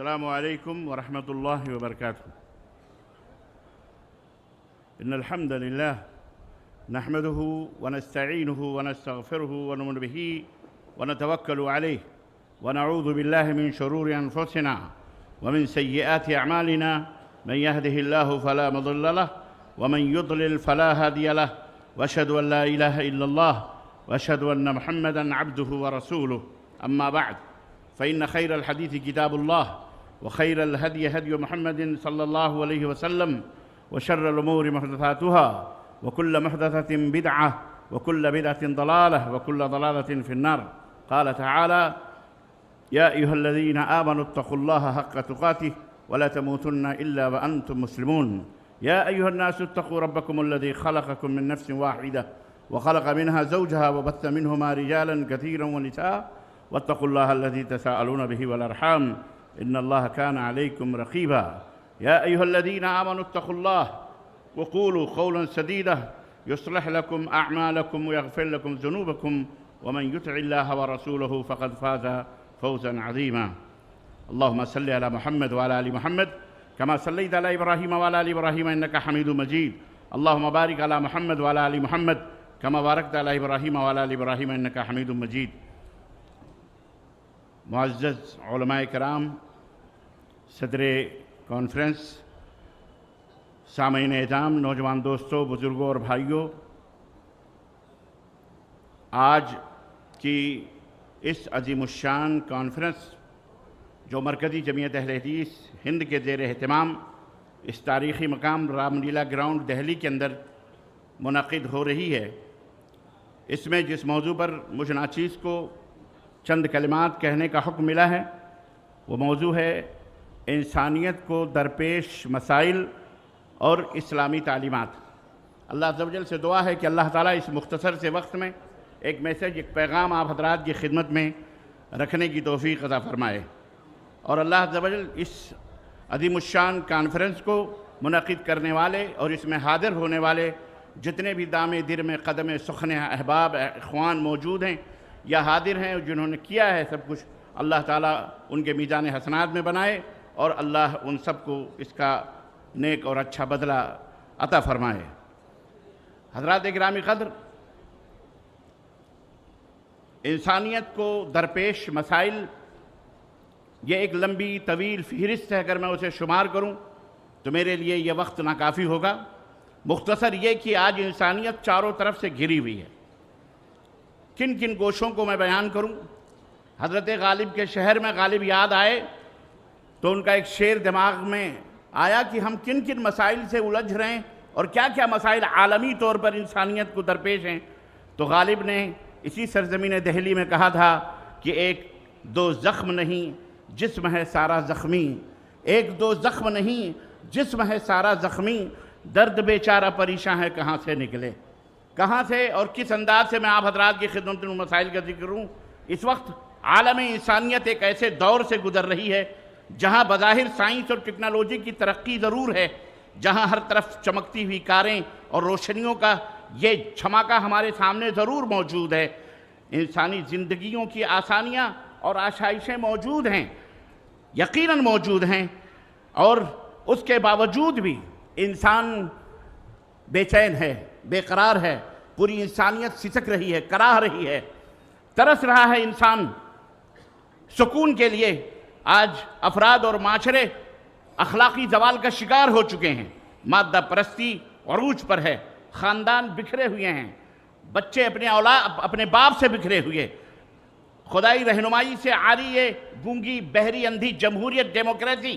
السلام عليكم ورحمة الله وبركاته. إن الحمد لله نحمده ونستعينه ونستغفره ونؤمن به ونتوكل عليه ونعوذ بالله من شرور أنفسنا ومن سيئات أعمالنا. من يهده الله فلا مضل له ومن يضلل فلا هادي له، وأشهد أن لا إله إلا الله وأشهد أن محمدًا عبده ورسوله. أما بعد، فإن خير الحديث كتاب الله، وخير الهدي هدي محمد صلى الله عليه وسلم، وشر الأمور محدثاتها، وكل محدثة بدعة، وكل بدعة ضلالة، وكل ضلالة في النار. قال تعالى: يا أيها الذين آمنوا اتقوا الله حق تقاته ولا تموتن إلا وأنتم مسلمون. يا أيها الناس اتقوا ربكم الذي خلقكم من نفس واحدة وخلق منها زوجها وبث منهما رجالا كثيرا ونساء، واتقوا الله الذي تساءلون به والأرحام إن الله كان عليكم رقيبا. يا أيها الذين آمنوا اتقوا الله وقولوا قولا سديدا يصلح لكم أعمالكم ويغفر لكم ذنوبكم، ومن يطع الله ورسوله فقد فاز فوزا عظيما. اللهم صل على محمد وعلى آل محمد كما صليت على إبراهيم وعلى آل إبراهيم إنك حميد مجيد. اللهم بارك على محمد وعلى آل محمد كما باركت على إبراهيم وعلى آل إبراهيم إنك حميد مجيد. معزز علماء کرام، صدر کانفرنس، سامعین اعظام، نوجوان دوستوں، بزرگوں اور بھائیوں، آج کی اس عظیم الشان کانفرنس جو مرکزی جمعیت اہل حدیث ہند کے زیر اہتمام اس تاریخی مقام رام لیلا گراؤنڈ دہلی کے اندر منعقد ہو رہی ہے، اس میں جس موضوع پر مجھ ناچیز کو چند کلمات کہنے کا حکم ملا ہے وہ موضوع ہے انسانیت کو درپیش مسائل اور اسلامی تعلیمات۔ اللہ عز و جل سے دعا ہے کہ اللہ تعالیٰ اس مختصر سے وقت میں ایک میسیج، ایک پیغام آپ حضرات کی خدمت میں رکھنے کی توفیق عطا فرمائے، اور اللہ عز و جل اس عظیم الشان کانفرنس کو منعقد کرنے والے اور اس میں حاضر ہونے والے جتنے بھی دام در میں قدم سخن احباب اخوان موجود ہیں یا حاضر ہیں جنہوں نے کیا ہے سب کچھ، اللہ تعالیٰ ان کے میزان حسنات میں بنائے اور اللہ ان سب کو اس کا نیک اور اچھا بدلہ عطا فرمائے۔ حضرات گرامی قدر، انسانیت کو درپیش مسائل، یہ ایک لمبی طویل فہرست ہے، اگر میں اسے شمار کروں تو میرے لیے یہ وقت ناکافی ہوگا۔ مختصر یہ کہ آج انسانیت چاروں طرف سے گھری ہوئی ہے۔ کن کن گوشوں کو میں بیان کروں؟ حضرت غالب کے شہر میں غالب یاد آئے تو ان کا ایک شعر دماغ میں آیا کہ ہم کن کن مسائل سے الجھ رہے ہیں اور کیا کیا مسائل عالمی طور پر انسانیت کو درپیش ہیں۔ تو غالب نے اسی سرزمین دہلی میں کہا تھا کہ ایک دو زخم نہیں جسم ہے سارا زخمی، ایک دو زخم نہیں جسم ہے سارا زخمی، درد بیچارہ پریشاں ہے کہاں سے نکلے۔ کہاں سے اور کس انداز سے میں آپ حضرات کی خدمت میں مسائل کا ذکر کروں؟ اس وقت عالم انسانیت ایک ایسے دور سے گزر رہی ہے جہاں بظاہر سائنس اور ٹیکنالوجی کی ترقی ضرور ہے، جہاں ہر طرف چمکتی ہوئی کاریں اور روشنیوں کا یہ چھماکہ ہمارے سامنے ضرور موجود ہے، انسانی زندگیوں کی آسانیاں اور آسائشیں موجود ہیں، یقیناً موجود ہیں، اور اس کے باوجود بھی انسان بے چین ہے، بے قرار ہے، پوری انسانیت سسک رہی ہے، کراہ رہی ہے، ترس رہا ہے انسان سکون کے لیے۔ آج افراد اور معاشرے اخلاقی زوال کا شکار ہو چکے ہیں، مادہ پرستی عروج پر ہے، خاندان بکھرے ہوئے ہیں، بچے اپنے باپ سے بکھرے ہوئے، خدائی رہنمائی سے عاری یہ گونگی بہری اندھی جمہوریت ڈیموکریسی،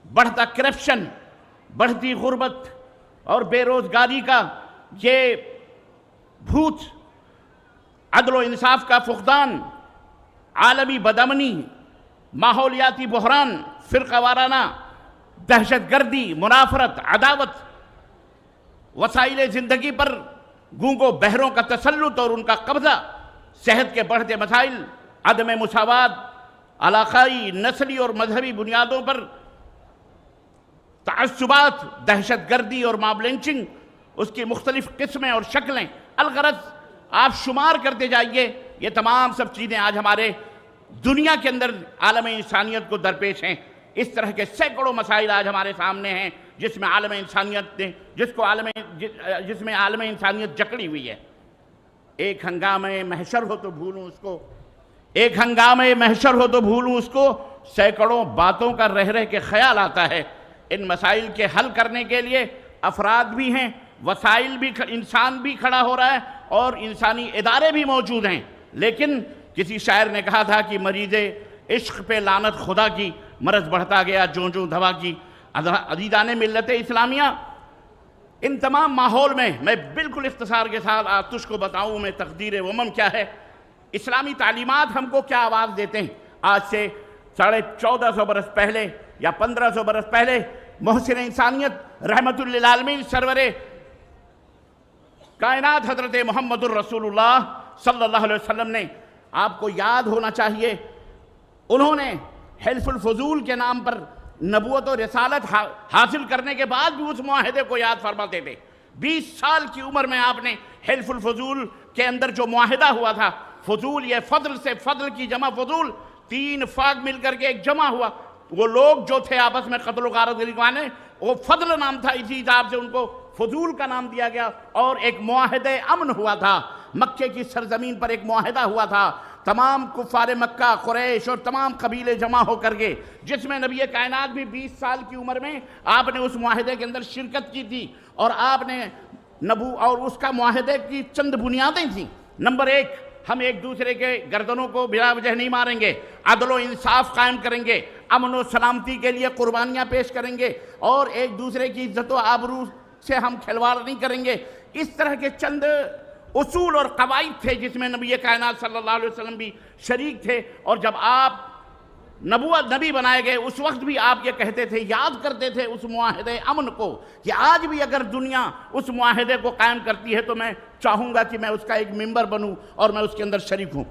بڑھتا کرپشن، بڑھتی غربت اور بے روزگاری کا یہ بھوت، عدل و انصاف کا فقدان، عالمی بدامنی، ماحولیاتی بحران، فرقہ وارانہ دہشت گردی، منافرت، عداوت، وسائل زندگی پر گونگوں بہروں کا تسلط اور ان کا قبضہ، صحت کے بڑھتے مسائل، عدم مساوات، علاقائی، نسلی اور مذہبی بنیادوں پر تعصبات، دہشت گردی اور ماب لنچنگ، اس کی مختلف قسمیں اور شکلیں، الغرض آپ شمار کرتے جائیے، یہ تمام سب چیزیں آج ہمارے دنیا کے اندر عالم انسانیت کو درپیش ہیں۔ اس طرح کے سینکڑوں مسائل آج ہمارے سامنے ہیں جس میں عالم انسانیت نے جس میں عالم انسانیت جکڑی ہوئی ہے۔ ایک ہنگامہ محشر ہو تو بھولوں اس کو، ایک ہنگامہ محشر ہو تو بھولوں اس کو، سینکڑوں باتوں کا رہ رہ کے خیال آتا ہے۔ ان مسائل کے حل کرنے کے لیے افراد بھی ہیں، وسائل بھی، انسان بھی کھڑا ہو رہا ہے اور انسانی ادارے بھی موجود ہیں، لیکن کسی شاعر نے کہا تھا کہ مریض عشق پہ لعنت خدا کی، مرض بڑھتا گیا جوں جوں دوا کی۔ عزیزان ملت اسلامیہ، ان تمام ماحول میں بالکل اختصار کے ساتھ آتش کو بتاؤں میں تقدیر امم کیا ہے، اسلامی تعلیمات ہم کو کیا آواز دیتے ہیں۔ آج سے 1450 برس پہلے یا 1500 برس پہلے محسن انسانیت رحمت للعالمین سرور کائنات حضرت محمد الرسول اللہ صلی اللہ علیہ وسلم نے، آپ کو یاد ہونا چاہیے، انہوں نے حلف الفضول کے نام پر نبوت و رسالت حاصل کرنے کے بعد بھی اس معاہدے کو یاد فرماتے تھے۔ 20 سال کی عمر میں آپ نے حلف الفضول کے اندر جو معاہدہ ہوا تھا، فضول یہ فضل سے، فضل کی جمع فضول، 3 فاگ مل کر کے ایک جمع ہوا، وہ لوگ جو تھے آپس میں قتل و غارت گروانے، وہ فضل نام تھا، اسی حساب سے ان کو فضول کا نام دیا گیا، اور ایک معاہدہ امن ہوا تھا، مکے کی سرزمین پر ایک معاہدہ ہوا تھا، تمام کفار مکہ، قریش اور تمام قبیلے جمع ہو کر کے، جس میں نبی کائنات بھی 20 سال کی عمر میں آپ نے اس معاہدے کے اندر شرکت کی تھی، اور آپ نے اور اس کا معاہدے کی چند بنیادیں تھیں۔ نمبر 1، ہم ایک دوسرے کے گردنوں کو بلا وجہ نہیں ماریں گے، عدل و انصاف قائم کریں گے، امن و سلامتی کے لیے قربانیاں پیش کریں گے، اور ایک دوسرے کی عزت و آبرو سے ہم کھلواڑ نہیں کریں گے۔ اس طرح کے چند اصول اور قواعد تھے جس میں نبی کائنات صلی اللہ علیہ وسلم بھی شریک تھے، اور جب آپ نبی بنائے گئے اس وقت بھی آپ یہ کہتے تھے، یاد کرتے تھے اس معاہدے امن کو، کہ آج بھی اگر دنیا اس معاہدے کو قائم کرتی ہے تو میں چاہوں گا کہ میں اس کا ایک ممبر بنوں اور میں اس کے اندر شریک ہوں۔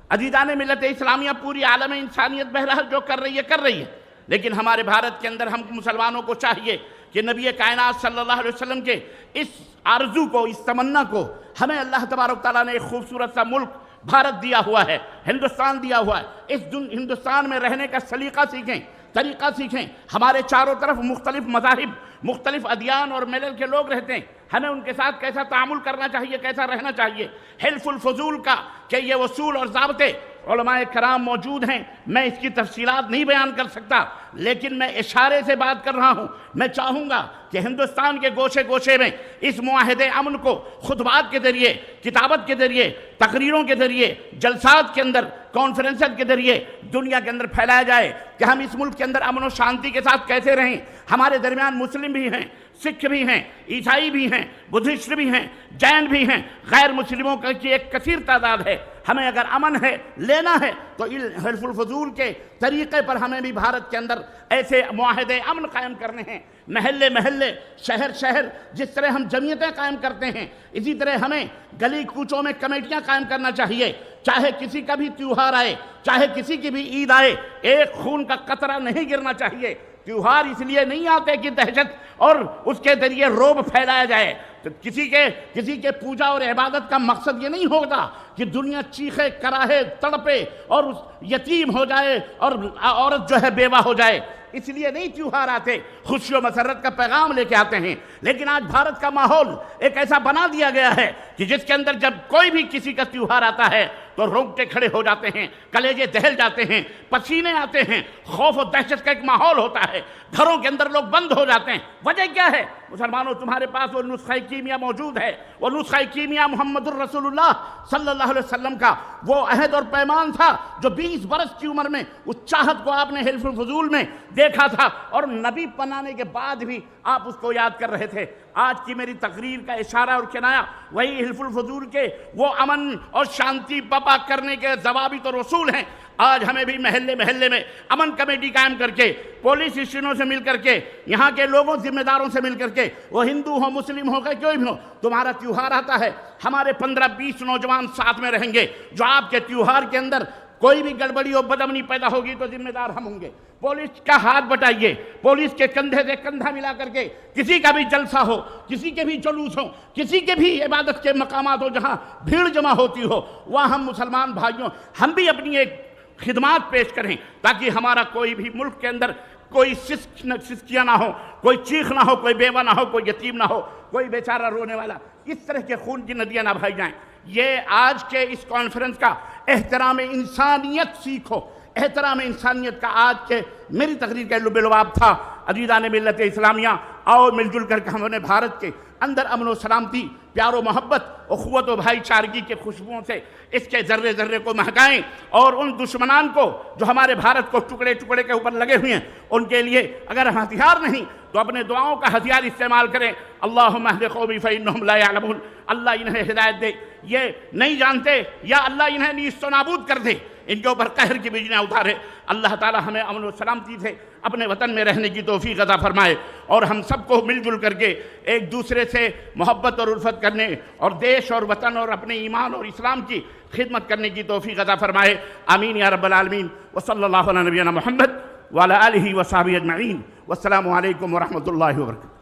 عزیزان ملت اسلامیہ، پوری عالم انسانیت بہرحال جو کر رہی ہے، لیکن ہمارے بھارت کے اندر ہم مسلمانوں کو چاہیے کہ نبی کائنات صلی اللہ علیہ وسلم کے اس آرزو کو، اس تمنا کو، ہمیں اللہ تبارک تعالیٰ نے ایک خوبصورت سا ملک بھارت دیا ہوا ہے، ہندوستان دیا ہوا ہے، اس ہندوستان میں رہنے کا سلیقہ سیکھیں، طریقہ سیکھیں۔ ہمارے چاروں طرف مختلف مذاہب، مختلف ادیان اور ملل کے لوگ رہتے ہیں، ہمیں ان کے ساتھ کیسا تعامل کرنا چاہیے، کیسا رہنا چاہیے۔ حلف الفضول کا کہ یہ اصول اور ضابطے علماء کرام موجود ہیں، میں اس کی تفصیلات نہیں بیان کر سکتا، لیکن میں اشارے سے بات کر رہا ہوں۔ میں چاہوں گا کہ ہندوستان کے گوشے گوشے میں اس معاہدے امن کو خطبات کے ذریعے، کتابت کے ذریعے، تقریروں کے ذریعے، جلسات کے اندر، کانفرنسز کے ذریعے دنیا کے اندر پھیلایا جائے کہ ہم اس ملک کے اندر امن و شانتی کے ساتھ کیسے رہیں۔ ہمارے درمیان مسلم بھی ہیں، سکھ بھی ہیں، عیسائی بھی ہیں، بدھسٹ بھی ہیں، جین بھی ہیں، غیر مسلموں کی ایک کثیر تعداد ہے۔ ہمیں اگر امن ہے، لینا ہے، تو حلف الفضول کے طریقے پر ہمیں بھی بھارت کے اندر ایسے معاہدے امن قائم کرنے ہیں۔ محلے محلے، شہر شہر، جس طرح ہم جمعیتیں قائم کرتے ہیں، اسی طرح ہمیں گلی کوچوں میں کمیٹیاں قائم کرنا چاہیے۔ چاہے کسی کا بھی تیوہار آئے، چاہے کسی کی بھی عید آئے، ایک خون کا قطرہ نہیں گرنا چاہیے۔ تیوہار اس لیے نہیں آتے کہ دہشت اور اس کے ذریعے رعب پھیلایا جائے۔ تو کسی کے پوجا اور عبادت کا مقصد یہ نہیں ہوگا کہ دنیا چیخے، کراہے، تڑپے اور یتیم ہو جائے اور عورت جو ہے بیوہ ہو جائے۔ اس لیے نہیں تیوہار آتے، خوشی و مسرت کا پیغام لے کے آتے ہیں۔ لیکن آج بھارت کا ماحول ایک ایسا بنا دیا گیا ہے کہ جس کے اندر جب کوئی بھی کسی کا تیوہار آتا ہے تو رونگٹے کھڑے ہو جاتے ہیں، کلیجے دہل جاتے ہیں، پسینے آتے ہیں، خوف و دہشت کا ایک ماحول ہوتا ہے، گھروں کے اندر لوگ بند ہو جاتے ہیں۔ وجہ کیا ہے؟ مسلمانوں، تمہارے پاس وہ نسخہ کیمیا موجود ہے، وہ نسخہ کیمیا محمد الرسول اللہ صلی اللہ علیہ وسلم کا وہ عہد اور پیمان تھا جو 20 برس کی عمر میں اس چاہت کو آپ نے حلف الفضول میں دیکھا تھا، اور نبی بنانے کے بعد بھی آپ اس کو یاد کر رہے تھے۔ آج کی میری تقریر کا اشارہ اور کنایہ وہی حلف الفضول کے وہ امن اور شانتی برپا کرنے کے ضوابط اور اصول ہیں۔ آج ہمیں بھی محلے محلے میں امن کمیٹی قائم کر کے، پولیس اسٹیشنوں سے مل کر کے، یہاں کے لوگوں ذمہ داروں سے مل کر کے، وہ ہندو ہو، مسلم ہو گئے، کوئی بھی ہو، تمہارا تیوہار آتا ہے، ہمارے 15-20 نوجوان ساتھ میں رہیں گے، جو آپ کے تیوہار کے اندر کوئی بھی گڑبڑی اور بدامنی پیدا ہوگی تو ذمہ دار ہم ہوں گے۔ پولیس کا ہاتھ بٹائیے، پولیس کے کندھے سے کندھا ملا کر کے، کسی کا بھی جلسہ ہو، کسی کے بھی جلوس ہو، کسی کے بھی عبادت کے مقامات ہو جہاں بھیڑ جمع ہوتی ہو، وہاں ہم مسلمان بھائیوں، ہم بھی اپنی ایک خدمات پیش کریں تاکہ ہمارا کوئی بھی ملک کے اندر کوئی سسکیاں نہ ہو، کوئی چیخ نہ ہو، کوئی بیوہ نہ ہو، کوئی یتیم نہ ہو، کوئی بیچارہ رونے والا، اس طرح کے خون کی ندیاں نہ بہائی جائیں۔ یہ آج کے اس کانفرنس کا احترام انسانیت سیکھو، احترام انسانیت کا آج کے میری تقریر کا لب لباب تھا۔ عزیزان ملت اسلامیہ، آؤ مل جل کر کے ہم نے بھارت کے اندر امن و سلامتی، پیار و محبت، اخوت و بھائی چارگی کے خوشبوؤں سے اس کے ذرے ذرے کو مہکائیں، اور ان دشمنان کو جو ہمارے بھارت کو ٹکڑے ٹکڑے کے اوپر لگے ہوئے ہیں ان کے لیے اگر ہتھیار نہیں تو اپنے دعاؤں کا ہتھیار استعمال کریں۔ اللہم اہد قومی فإنہم لا یعلمون، اللہ انہیں ہدایت دے، یہ نہیں جانتے، یا اللہ انہیں نیست و نابود کر دے، ان کے اوپر قہر کی بجلیاں اتارے۔ اللہ تعالی ہمیں امن و سلامتی سے اپنے وطن میں رہنے کی توفیق عطا فرمائے، اور ہم سب کو مل جل کر کے ایک دوسرے سے محبت اور الفت کرنے اور دیش اور وطن اور اپنے ایمان اور اسلام کی خدمت کرنے کی توفیق عطا فرمائے۔ آمین یا رب العالمین، وصلی اللہ علی نبینا محمد وعلی آلہ وصحبہ اجمعین، والسلام علیکم ورحمۃ اللہ وبرکاتہ۔